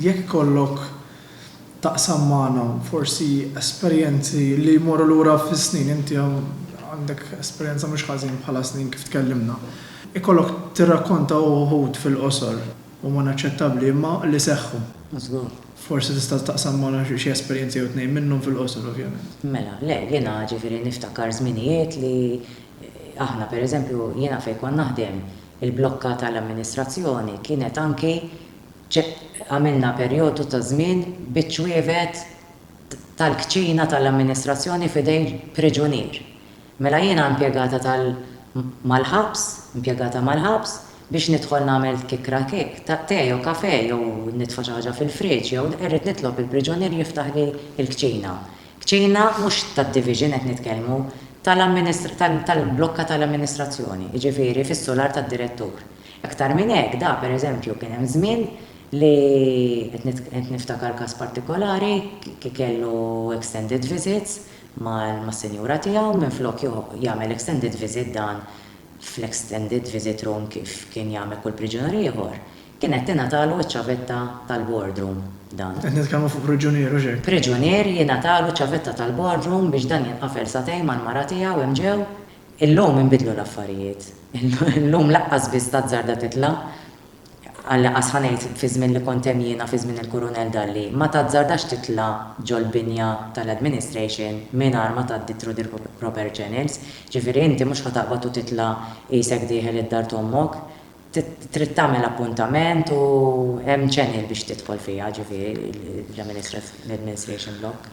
jekk kollok taqsam magħna forsi esperjenzi li jmorru lura fis-snin, inti għandek esperjenza mhux ħażin bħala snin kif tkellimna. Ikollok tirrakkonta uħud fil-qosor u ma naċċettabbli imma li seħħu. Forsi tista' taqsam magħna xi esperjenzi jew tnejn minnhom fil-qosor ovvjament. Mela, le, jiena ġifieri niftakar żminijiet li aħna pereżempju jiena fejn kont naħdem il-blokka tal-amministrazzjoni kienet anki għamilna perjodu ta' żmien biċċwievet tal-kċina tal-amministrazzjoni f'idej priġunier. Mela jiena impjegata mal-ħabs biex nidħol nagħmel kikra kek, te jew kafe jew nitfa' xi ħaġa fil-friġġ jew irrid nitlob il-priġunier jiftaħ li l-kċina. Kċina mhux tad-division qed nitkellmu tal-blokka tal-amministrazzjoni, jiġifieri fis-solar tad-direttur. Aktar minn hekk da pereżempju kien hemm żmien li qed niftakar każ partikolari kellu extended visits mas-senjura tiegħu minflok jagħmel extended visit dan fl-extended visit room kif kien jagħmel kull priġunier ieħor. Kienet tingħatalu ċ-ċavetta tal-boardroom dan. Qed nitkellmu fuq priġunier u xejn. Priġunier jingħatalu ċavetta tal-boardroom biex dan jinqafel satejn mal-mara tiegħu hemm ġew. Illum inbidlu l-affarijiet. Illum laqqas biss taż-żarda titla' għal-laqas ħanejt fi żmien li kont hemm jiena fi żmien il-Kurunell Dalli, ma tażżardax titla' ġol-binja tal-administration mingħajr ma tgħaddi through the proper channels. Ġifieri inti mhux ħataqbad u titla' qisek dieħel id-dar tommok, trid tagħmel appuntament u hemm channel biex tidħol fiha ġifieri l-administration block.